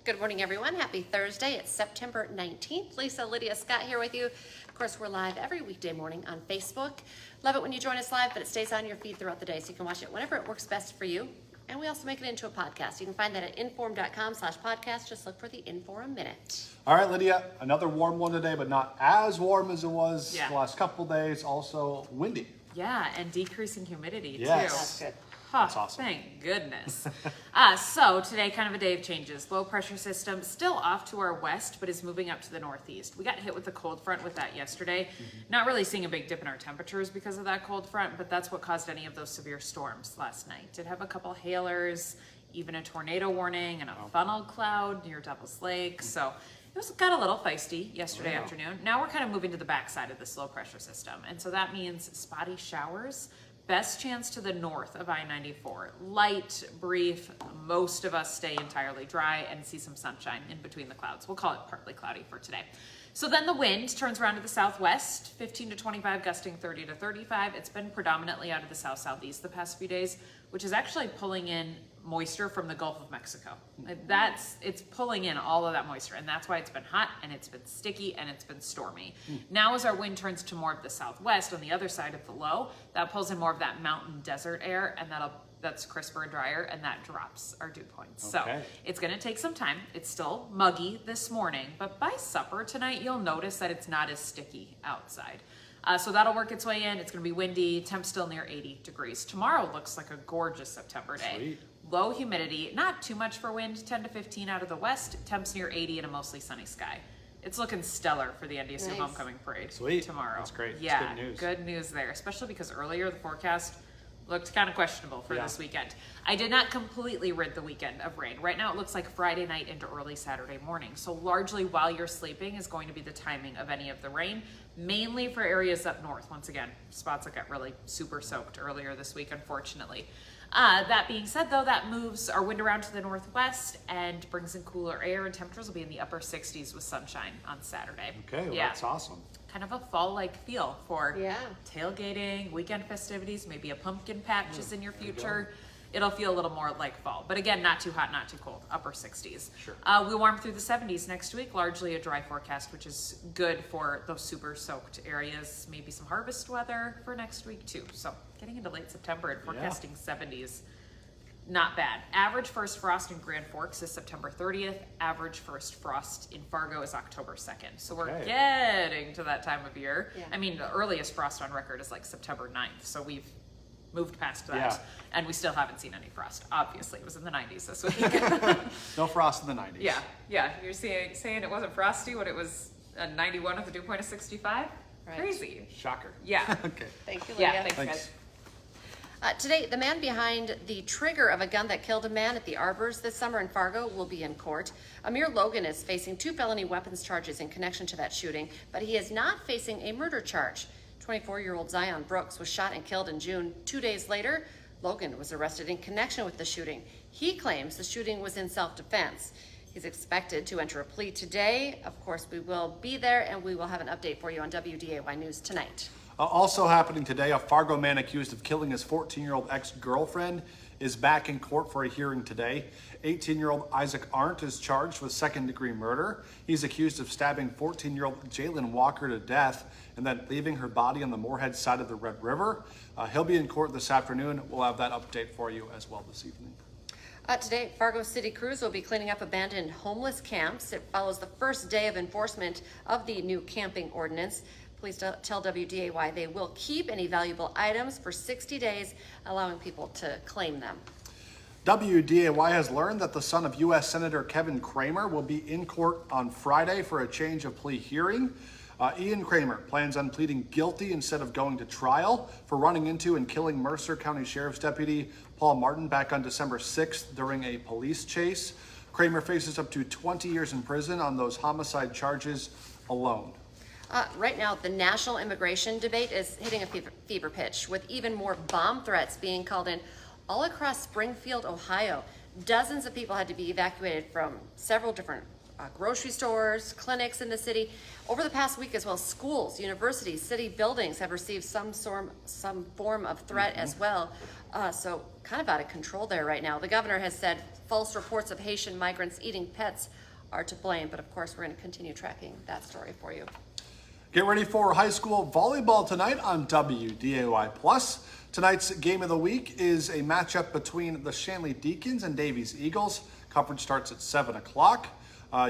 Good morning, everyone. Happy Thursday. It's September 19th. Lisa, Lydia, Scott here with you. Of course, we're live every weekday morning on Facebook. Love it when you join us live, but it stays on your feed throughout the day, so you can watch it whenever it works best for you. And we also make it into a podcast. You can find that at inform.com/podcast. Just look for the Inform Minute. All right, Lydia, another warm one today, but not as warm as it was Yeah. the last couple days. Also windy. Yeah, and decreasing humidity Yes. too. That's good. That's awesome. Thank goodness. So today, kind of a day of changes. Low pressure system still off to our west, but is moving up to the northeast. We got hit with the cold front with that yesterday. Not really seeing a big dip in our temperatures because of that cold front, but that's what caused any of those severe storms last night. Did have a couple hailers, even a tornado warning, and a funnel cloud near Devil's Lake. So it got a little feisty yesterday afternoon. Now we're kind of moving to the backside of this low pressure system. And so that means spotty showers. Best chance to the north of I-94. Light, brief, most of us stay entirely dry and see some sunshine in between the clouds. We'll call it partly cloudy for today. So then the wind turns around to the southwest, 15 to 25, gusting 30 to 35. It's been predominantly out of the south-southeast the past few days, which is actually pulling in moisture from the Gulf of Mexico. It's pulling in all of that moisture, and that's why it's been hot and it's been sticky and it's been stormy. Now as our wind turns to more of the southwest on the other side of the low, that pulls in more of that mountain desert air, and that's crisper and drier, and that drops our dew points. Okay. So it's gonna take some time. It's still muggy this morning, but by supper tonight, you'll notice that it's not as sticky outside. So that'll work its way in. It's gonna be windy, temp still near 80 degrees. Tomorrow looks like a gorgeous September day. Sweet. Low humidity, not too much for wind, 10 to 15 out of the west, temps near 80 and a mostly sunny sky. It's looking stellar for the NDSU Nice. homecoming parade Sweet. tomorrow. That's great. That's Yeah, good news. good news there, especially because earlier the forecast looked kind of questionable for this weekend. I did not completely rid the weekend of rain. Right now it looks like Friday night into early Saturday morning. So largely while you're sleeping is going to be the timing of any of the rain, mainly for areas up north. Once again, spots that got really super soaked earlier this week, unfortunately. That being said, though, that moves our wind around to the northwest and brings in cooler air, and temperatures will be in the upper 60s with sunshine on Saturday. Okay, well, Yeah. that's awesome. Kind of a fall-like feel for Yeah. tailgating, weekend festivities, maybe a pumpkin patch is in your future. It'll feel a little more like fall, but again, not too hot, not too cold, upper 60s. Sure. We warm through the 70s next week, largely a dry forecast, which is good for those super soaked areas. Maybe some harvest weather for next week too. So getting into late September and forecasting 70s, not bad. Average first frost in Grand Forks is September 30th. Average first frost in Fargo is October 2nd. So we're Okay. getting to that time of year. Yeah. I mean, the earliest frost on record is like September 9th. So we've moved past that. Yeah. And we still haven't seen any frost. Obviously, it was in the 90s this week. No frost in the 90s. yeah. You're saying it wasn't frosty when it was a 91 with a dew point of 65? Right. Crazy. Shocker. Yeah. Okay. Thank you, Lydia. Yeah, thanks, Thanks. guys. Today, the man behind the trigger of a gun that killed a man at the Arbors this summer in Fargo will be in court. Amir Logan is facing 2 felony weapons charges in connection to that shooting, but he is not facing a murder charge. 24-year-old Zion Brooks was shot and killed in June. 2 days later, Logan was arrested in connection with the shooting. He claims the shooting was in self-defense. He's expected to enter a plea today. Of course, we will be there, and we will have an update for you on WDAY News tonight. Also happening today, a Fargo man accused of killing his 14-year-old ex-girlfriend is back in court for a hearing today. 18-year-old Isaac Arndt is charged with second-degree murder. He's accused of stabbing 14-year-old Jalen Walker to death and then leaving her body on the Moorhead side of the Red River. He'll be in court this afternoon. We'll have that update for you as well this evening. Today, Fargo City Crews will be cleaning up abandoned homeless camps. It follows the first day of enforcement of the new camping ordinance. Please tell WDAY why they will keep any valuable items for 60 days, allowing people to claim them. WDAY has learned that the son of U.S. Senator Kevin Cramer will be in court on Friday for a change of plea hearing. Ian Cramer plans on pleading guilty instead of going to trial for running into and killing Mercer County Sheriff's Deputy Paul Martin back on December 6th during a police chase. Cramer faces up to 20 years in prison on those homicide charges alone. Right now, the national immigration debate is hitting a fever pitch, with even more bomb threats being called in all across Springfield, Ohio. Dozens of people had to be evacuated from several different grocery stores, clinics in the city. Over the past week as well, schools, universities, city buildings have received some form of threat as well. So kind of out of control there right now. The governor has said false reports of Haitian migrants eating pets are to blame, but of course we're going to continue tracking that story for you. Get ready for high school volleyball tonight on WDAY+. Tonight's game of the week is a matchup between the Shanley Deacons and Davies Eagles. Coverage starts at 7 o'clock.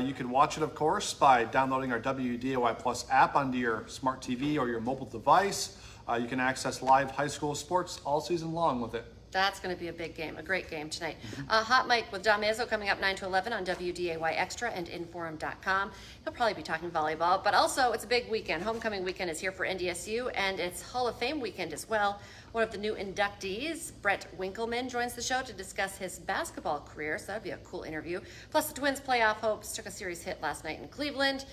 You can watch it, of course, by downloading our WDAY+ app onto your smart TV or your mobile device. You can access live high school sports all season long with it. That's going to be a big game, a great game tonight. Hot Mike with Don Mazzo coming up 9 to 11 on WDAY Extra and Inforum.com. He'll probably be talking volleyball, but also it's a big weekend. Homecoming weekend is here for NDSU, and it's Hall of Fame weekend as well. One of the new inductees, Brett Winkleman, joins the show to discuss his basketball career, so that'd be a cool interview. Plus, the Twins' playoff hopes took a series hit last night in Cleveland.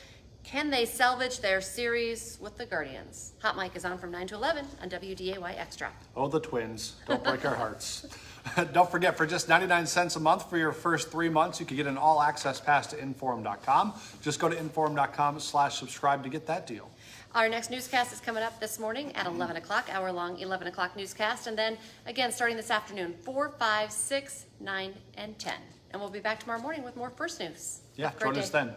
Can they salvage their series with the Guardians? Hot Mike is on from 9 to 11 on WDAY Extra. Oh, the Twins. Don't break our hearts. Don't forget, for just 99 cents a month for your first 3 months, you can get an all-access pass to Inforum.com. Just go to Inforum.com/subscribe to get that deal. Our next newscast is coming up this morning at 11 o'clock, hour-long 11 o'clock newscast. And then, again, starting this afternoon, 4, 5, 6, 9, and 10. And we'll be back tomorrow morning with more First News. Yeah, Have a great join us day. then.